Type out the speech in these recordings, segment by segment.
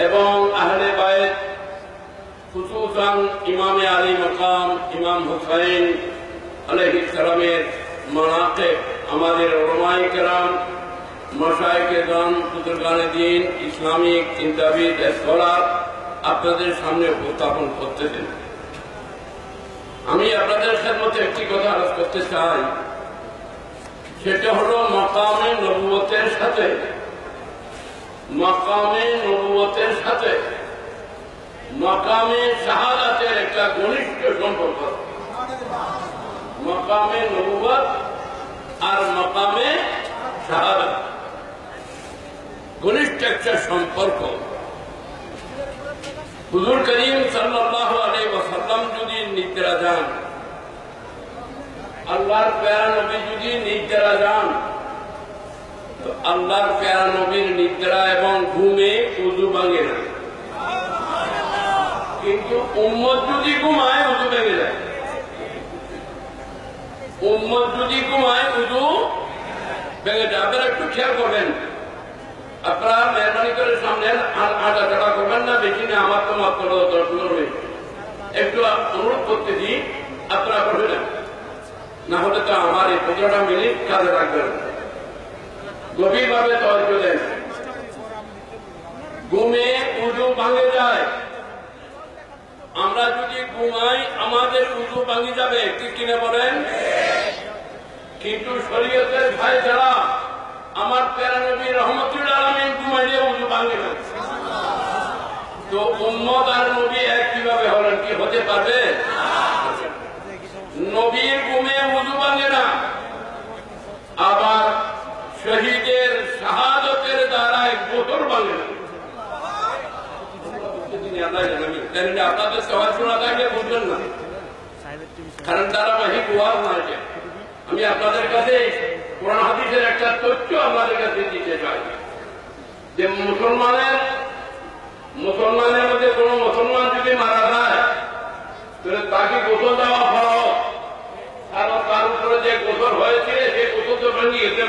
এবং আহলে বায়ত খুসুসান ইমামে আলী মাকাম ইমাম হুসাইন আলাইহিস সালামের মানাকিব, আমাদের উলামায়ে কেরাম, মাশায়েখে গান, বুজুর্গানে দ্বীন, ইসলামিক চিন্তাবিদ, স্কলার আপনাদের সামনে উপস্থাপন করতেছেন। আমি আপনাদের খেদমতে একটি কথা আলোচনা করতে চাই, সেটা হলো মাকামে নবুয়তের সাথে মাকামে শাহাদাতের একটা ঘনিষ্ঠ সম্পর্ক। মাকামে নবুয়ত আর মাকামে শাহাদাত ঘনিষ্ঠ একটা সম্পর্ক। হুজুর করিম সাল্লাল্লাহু আলাইহি ওয়াসাল্লাম যদি নিদ্রা যান, আল্লাহর প্যারা নবী যদি নিদ্রা যান, তো আল্লাহর প্যারা নবীর নিদ্রা এবং ঘুমে উযু ভাঙে না, কিন্তু উম্মত যদি ঘুমায় উযু ভেঙে যায়। উম্মত যদি ঘুমায় উযু ভেঙে যায়। আপনারা একটু খেয়াল করবেন, আপনারা মেহরবানি করে সামনে হাঁটাচলা করবেন না, বেশি না, আমার তো মাত্র 10 মিনিট। একটু অনুরোধ করতেছি, আপনারা করবেন না হলে তো আমার এই 15টা মিনিট কাজে রাখবেন। গভীরভাবে তওয়াজ্জুহ দেন। ঘুমে উযু ভাঙে যায়। আমরা যদি ঘুমাই আমাদের উযু ভাঙে যাবে, ঠিক কিনা বলেন? কিন্তু শরীয়তের ভাই যারা, আমার প্যারা নবী রহমতুল আলামিন ঘুমাইলে উযু ভাঙে না। তো উম্মত আর নবী এক কিভাবে হলেন? কি হতে পারবে? নবীর ঘুমে উযু ভাঙে না, আবার শহীদের শাহাদতের দ্বারায় গোসল ভাঙে না। আপনাদের সবার শোনা থাকলে বুঝবেন না, কারণ ধারাবাহিক ওয়াজ না। আমি আপনাদের কাছে কোরআন হাদিসের একটা তথ্য আপনাদের কাছে দিতে চাই যে মুসলমানের মধ্যে কোন মুসলমান যদি মারা যায়, তাহলে তাকে গোসল দেওয়া ফরজ। কারণ তার উপরে যে গোসল হয়েছে সে গোসল তো ভাঙি গেছে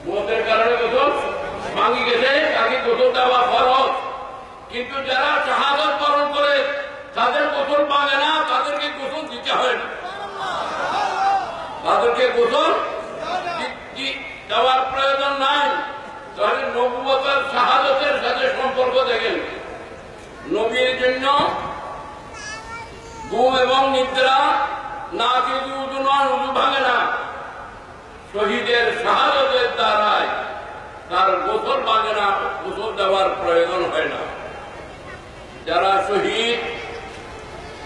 মতের কারণে গোসল ভাঙি গেছে, তাকে গোসল দেওয়া ফরজ। কিন্তু যারা শাহাদাত বরণ করে তাদের গোসল ভাঙে না, তাদেরকে গোসল দিতে হয় না, তাদেরকে গোসল দেওয়ার প্রয়োজন নাই। তাহলে নবুয়তের শাহাদাতের সাথে সম্পর্ক দেখেন। নবীর জন্য ঘুম এবং নিদ্রা না যদি উযু নয়, উযু ভাঙে না। শহীদের শাহাদাতের দ্বারায় তার গোসল ভাঙে না, গোসল দেওয়ার প্রয়োজন হয় না। যারা শহীদ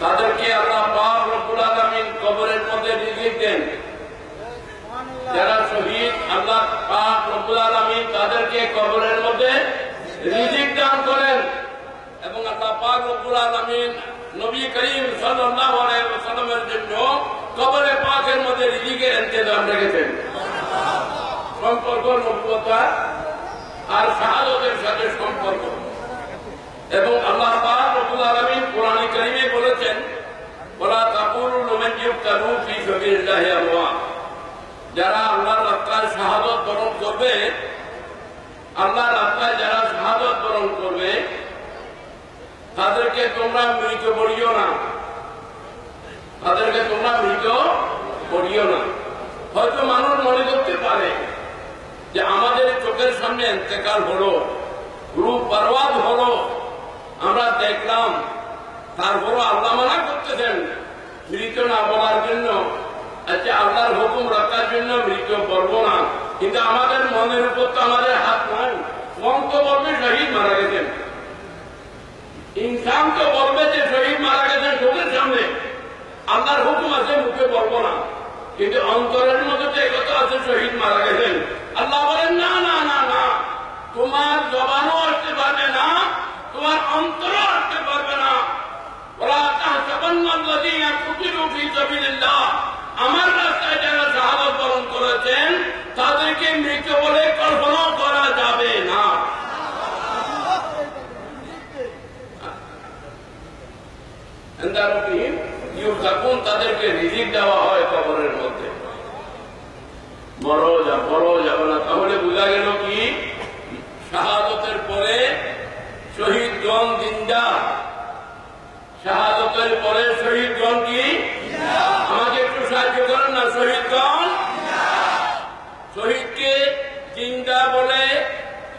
তাদেরকে আল্লাহ পাক রব্বুল আলামিন কবরের মধ্যে রিজিক দেন। যারা শহীদ আল্লাহ পাক রব্বুল আলামিন তাদেরকে কবরের মধ্যে রিজিক দান করেন। এবং আল্লাহ পাক রব্বুল আলামিন নবী করিম সাল্লাল্লাহু আলাইহি ওয়াসাল্লামের জন্য কবরে পাকের মধ্যে রিজিকের ইন্তজাম রেখেছেন। সম্পর্ক নবুয়ত আর শাহাদাতের সাথে সম্পর্ক। এবং আল্লাহ পাক রব্বুল আলামিন কোরআনে কারীমে বলেছেন, ওয়ালা তাকুলু লিমান ইউকতালু ফী সাবিলিল্লাহি আমওয়াত। যারা আল্লাহর রাস্তায় শাহাদাত বরণ করবে, আল্লাহর রাস্তায় যারা শাহাদাত বরণ করবে, তাদেরকে তোমরা মৃত বলিও না, তাদেরকে তোমরা মৃত বলিও না। হয়তো মানুষ মনে করতে পারে যে আমাদের চোখের সামনে ইন্তেকাল হলো, রূহ বরবাদ হলো, আমরা দেখলাম, তারপরও আল্লাহ মানা করতেছেন মৃত না বলার জন্য। আচ্ছা, আল্লাহর হুকুম রাখার জন্য মৃত বলবো না, কিন্তু আমাদের মনের উপর তো আমাদের হাত নাই। মন তো বলবে শহীদ মারা গেছেন, ইনসান তো বলবে যে শহীদ মারা গেছেন চোখের সামনে, আল্লাহর হুকুম আছে মুখে বলবো না, কিন্তু অন্তরের মধ্যে তো একথা আছে শহীদ মারা গেছেন। আল্লাহ বলেন না না না না, তোমার জবানও আসতে পারবে না, তোমার অন্তরও আসতে পারবে না। ওয়ালা তাহসাবান্নাল্লাযীনা কুতিলু ফী সাবিলিল্লাহ, আমার রাস্তায় যারা শাহাদাত বরণ করেছেন তাদেরকে মৃত বলে কল্পনা করা যাবে না। তাদেরকে রিজিক দেওয়া হয় কবরের মধ্যে। মরো যাবে না। তাহলে বোঝা গেল কি, শাহাদাতের পরে শহীদগণ জিন্দা। শাহাদতের পরে শহীদগণ কি? আমাকে একটু সাহায্য করেন না। শহীদগণ, শহীদকে জিন্দা বলে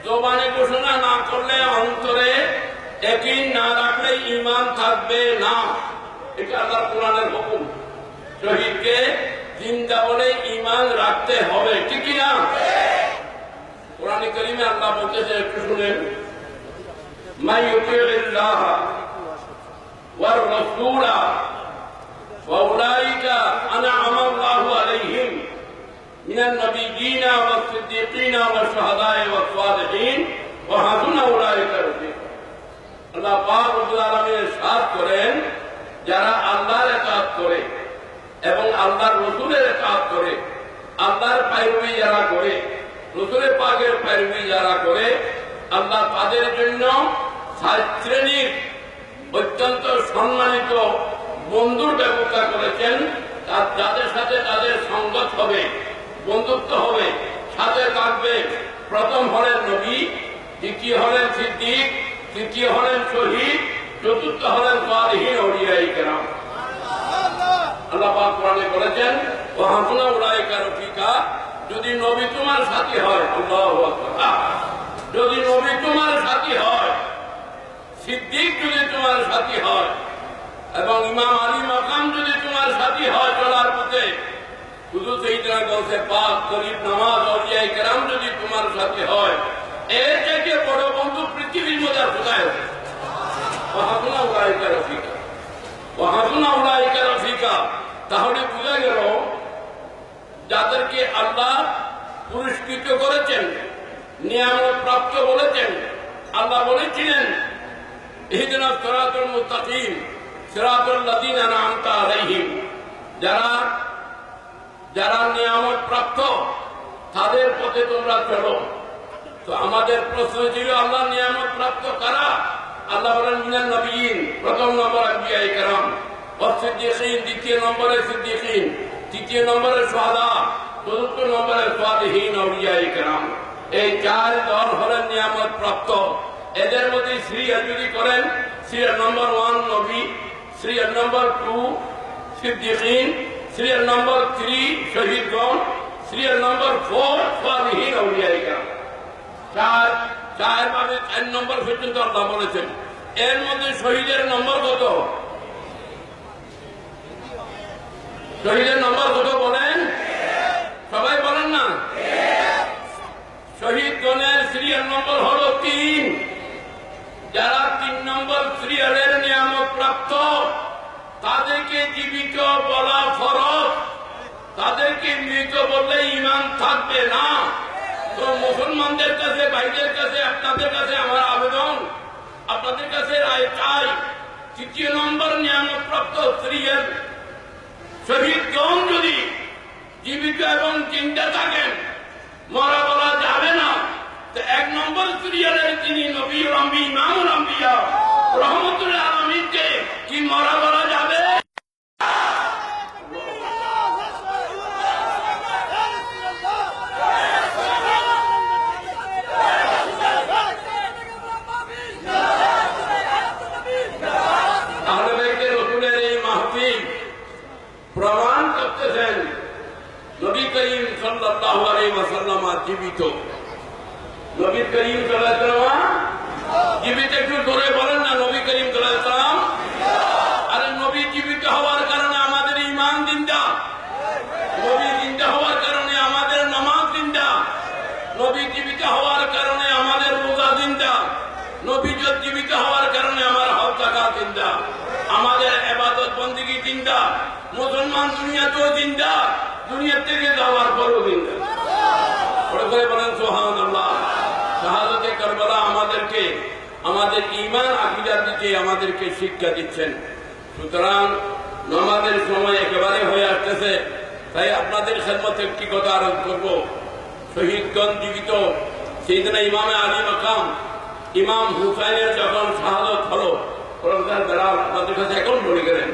জবানে ঘোষণা না করলে, অন্তরে ইয়াকিন না রাখলে ঈমান থাকবে না। এটা আল্লাহর কোরআনের হুকুম। শহীদকে জিন্দা বলে ঈমান রাখতে হবে, ঠিক কি না? কোরআনে কারীমে আল্লাহ বলতেছে, একটু শুনেন, মান ইউতিউল্লাহ ওয়ার রাসূলা ফাউলাইকা আনআমা আল্লাহু আলাইহিম মিনান নাবিয়্যিনা ওয়াস সিদ্দীকিনা ওয়াশ শুহাদায়ে ওয়াস সালিহিন ওয়া হাসুনা উলাইকা রফিকা। আল্লাহ পাক রব্বুল আলামিন ইরশাদ করেন, যারা আল্লাহর ইতাআত করে এবং আল্লাহর রাসূলের ইতাআত করে, আল্লাহর পায়রবি যারা করে, রাসূলের পাকের পায়রবি যারা করে, আল্লাহ তাদের জন্য 7 শ্রেণীর অত্যন্ত সম্মানিত বন্ধুর ব্যবস্থা করেছেন। যাদের সাথে তাদের সঙ্গত হবে, বন্ধুত্ব হবে, সাথে থাকবে। প্রথম হলেন নবী, দ্বিতীয় হলেন সিদ্দিক, তৃতীয় হলেন শহীদ, চতুর্থ হলেন সালিহিন আউলিয়ায়ে কেরাম। আল্লাহ পাক কোরআনে বলেছেন, ওয়া হাসুনা উলাইকা রফিকা। যদি নবী তোমার সাথী হয়, আল্লাহু আকবার, যদি নবী তোমার সাথী হয়, সিদ্দিক যদি তোমার সাথী হয়, এবং ইমাম আলী মাকাম যদি তোমার সাথী হয় চলার পথে, শুধু সাইয়েদনা গাউসে পাক, গরিব নামাজ, আউলিয়ায়ে কেরাম যদি তোমার সাথী হয়, এর থেকে বড় বন্ধু পৃথিবীর মধ্যে আর কোথায় হবে? ওয়া হাসুনা উলাইকা রফিকা, ওয়া হাসুনা উলাইকা রফিকা। তাহলে বোঝা গেল, যাদেরকে আল্লাহ পুরস্কৃত করেছেন, নিয়ামত প্রাপ্ত বলেছেন, আল্লাহ বলেছিলেন, ইহদিনাস সিরাতাল মুস্তাকিম সিরাতাল লাযিনা আন'আমতা আলাইহিম। যারা নিয়ামত প্রাপ্ত, তাদের পথে তোমরা চলো। তো আমাদের প্রশ্ন ছিল, আল্লাহ নিয়ামত প্রাপ্ত কারা? আল্লাহ বলেন, মিনান নবিয়্যিন, প্রথম নম্বর আম্বিয়ায়ে কেরাম, ওয়াস সিদ্দীকিন, দ্বিতীয় নম্বরে সিদ্দীকিন, তৃতীয় নম্বরে শুহাদা, চতুর্থ নম্বরে সালিহিন আউলিয়ায়ে কেরাম। এই 4 দল হলেন নিয়ামত প্রাপ্ত। এদের মধ্যে সিরিয়াল যদি করেন, সিরিয়াল নম্বর 1 নবী, সিরিয়াল নম্বর 2 সিদ্দীকিন, সিরিয়াল নম্বর 3 শহীদগণ, সিরিয়াল নম্বর 4 সালিহিন আউলিয়ায়ে কেরাম। 4 ভাবে 4 নম্বর পর্যন্ত আল্লাহ বলেছেন। এর মধ্যে শহীদের নম্বর কত? শহীদের নম্বর কত বলেন? সবাই বলেন না। শহীদগণের সিরিয়াল নম্বর হলো 3। যারা 3 নম্বর সিরিয়ালের নিয়ামত প্রাপ্ত, তাদেরকে জীবিত বলা ফরজ, তাদেরকে মৃত বললে ঈমান থাকবে না। তো মুসলমানদের কাছে, ভাইদের কাছে, আপনাদের কাছে আমার আবেদন, আপনাদের কাছে রায় চাই, 3 নম্বর নিয়ামত প্রাপ্ত সিরিয়াল শহীদগণ যদি জীবিত এবং চিন্তা থাকেন, মরা বলা যাবে না। তো 1 নম্বর সিরিয়ালের যিনি নবীউল আম্বিয়া, ইমামুল আম্বিয়া, রহমতুল আলামিনকে কি মরা বলা যাবে? প্রমাণ করতেছেন নবী করিম সাল্লাল্লাহু আলাইহি ওয়াসাল্লাম জীবিত। নবী করিম সাল্লাল্লাহু আলাইহি ওয়াসাল্লাম জীবিত। একটু জোরে বলেন না, নবী করিম সাল্লাল্লাহু আলাইহি ওয়াসাল্লাম। আরে নবী জীবিত হওয়ার কারণে আমাদের ঈমান জিন্দা, নবী জিন্দা হওয়ার কারণে আমাদের নামাজ জিন্দা, নবী জীবিত হওয়ার কারণে আমাদের রোজা জিন্দা, নবী জীবিত হওয়ার কারণে আমার হজ যাকাত জিন্দা, আমাদের ইবাদত বন্দেগী জিন্দা। মুসলমান দুনিয়াতেও জিন্দা, দুনিয়া থেকে যাওয়ার পরও জিন্দা। করে বলেন সুবহানাল্লাহ। শাহাদাতে কারবালা আমাদেরকে আমাদের ঈমান আকীদার দিকে আমাদেরকে শিক্ষা দিচ্ছেন। সুতরাং নামাজের সময় একেবারে হয়ে আসতেছে, তাই আপনাদের খেদমতে একটি কথা আরোপ করব। শহীদগণ জীবিত, সাইয়েদনা ইমামে আলী মাকাম ইমাম হুসাইনের যখন শাহাদত হলো, যারা আপনাদের কাছে এখন মনে করেন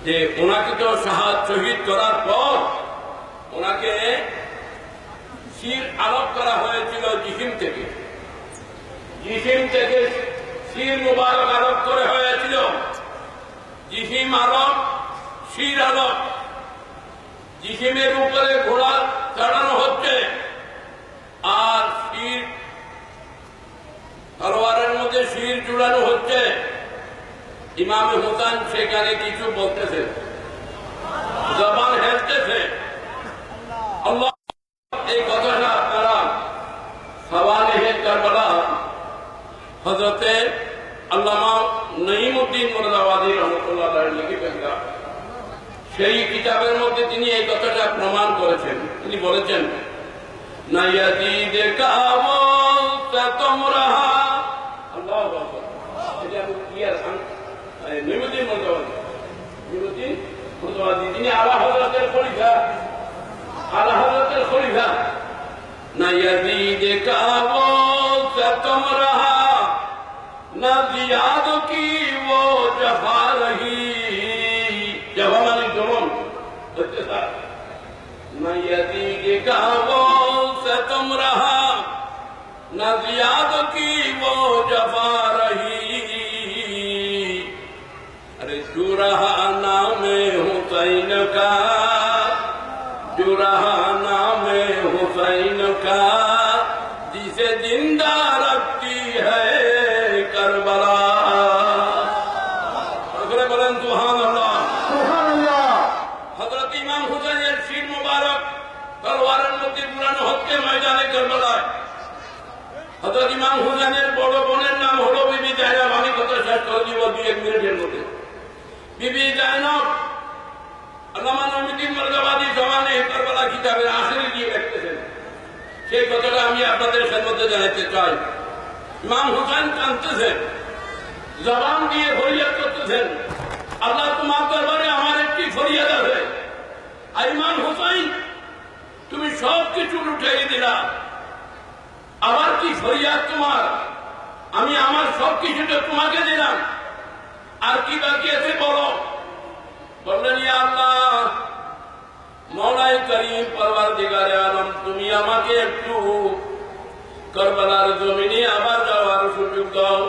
যে ওনাকে তো শহীদ করার পর ওনাকে শির আলোক করা হয়েছিল জিসিম থেকে শির মুবারক আরোপ করে হয়েছিল। জিহিম আরব, শির আরব। জিহিমের উপরে ঘোড়া চড়ানো হচ্ছে, আর শির তরোয়ারের মধ্যে শির জুড়ানো হচ্ছে। ইমাম হোসেন সেখানে কিছু বলতেছে, জবান হেলতেছে। আল্লাহ, এই কথাটা আপনারা সওয়ালিহে কারবালা হযরতে আল্লামা নঈমউদ্দিন মুরাদাবাদী রহমাতুল্লাহ আলাইহি লিখেছেন। সেই কিতাবের মধ্যে তিনি এই কথাটা প্রমাণ করেছেন। তিনি বলেছেন, না ইয়াজিদ কাবো তোমরা আল্লাহু আকবার। এটা কি আর নঈমউদ্দিন মুরাদাবাদী, তিনি আলা হযরতের খলিফা, আলা হযরতের খলিফা। না ইয়াজিদ কাবো তোমরা না জিয়াদ কি वो जफा रही, जफा माने जुल्म, अत्याचार। न यजीद का वो सितम रहा, न जियाद की वो जफा रही। अरे जुरहा नाम हुसैन का, जुरहा नाम हुसैन का, जिसे जिंदा रखती है करबला। বলেন সুবহানাল্লাহ, সুবহানাল্লাহ। হযরত ইমাম হুসাইনের শির মুবারক তলোয়ারের মধ্যে পুরানো হচ্ছে ময়দানে কারবালায়। হযরত ইমাম হুসাইনের বড় বোনের নাম হলো বিবি জায়নব। আমি কথা শেষ করে দিব 2-1 মিনিটের মধ্যে। বিবি জায়নব আল্লামা নঈমউদ্দিন মুরাদাবাদী জমানে কারবালা কিতাবের আখেরে দিয়ে লিখতেছেন। সেই কথাটা আমি আপনাদের সামনে জানাতে চাই। ইমাম হুসাইন কাঁদতেছেন, জবান দিয়ে ফরিয়াদ করতেছেন, আল্লাহ তোমার দরবারে আমার একটি ফরিয়াদ আছে। আর ইমাম হুসাইন, তুমি সব কিছু লুটাই দিলা, আবার কি ফরিয়াদ তোমার? আমি আমার সব কিছুটা তোমাকে দিলাম, আর কি বাকি আছে বলো। বললেন, ইয়া আল্লাহ, মওলাই করিম, পরওয়ারদিগারে আলম, তুমি আমাকে একটু কারবালার জমিনে আবার যাওয়ার সুযোগ দাও।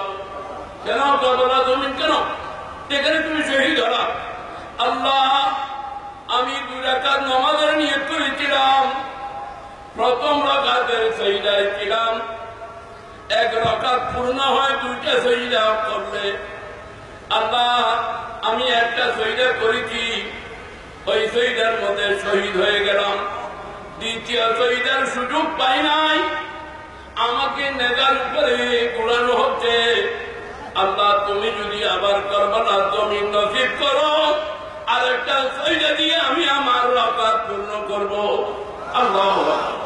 কেন কারবালা জমিন? কেন যেখানে তুমি শহীদ হলা। আল্লাহ, আমি 2 রাকাত নামাজের নিয়ত করেছিলাম, প্রথম রাকাতের সজদায় ছিলাম, 1 রাকাত পূর্ণ হয় 2টা সজদা করলে। আল্লাহ, আমি একটা সজদা করেছি, ওই সজদার মধ্যে শহীদ হয়ে গেলাম, দ্বিতীয় সজদার সুযোগ পাই নাই, আমাকে নেজার উপরে ঘোরানো হচ্ছে। আল্লাহ, তুমি যদি আবার কারবালার জমিন নসিব করো, আর একটা সজদা দিয়ে আমি আমার রাকাত পূর্ণ করব। আল্লাহু আকবার।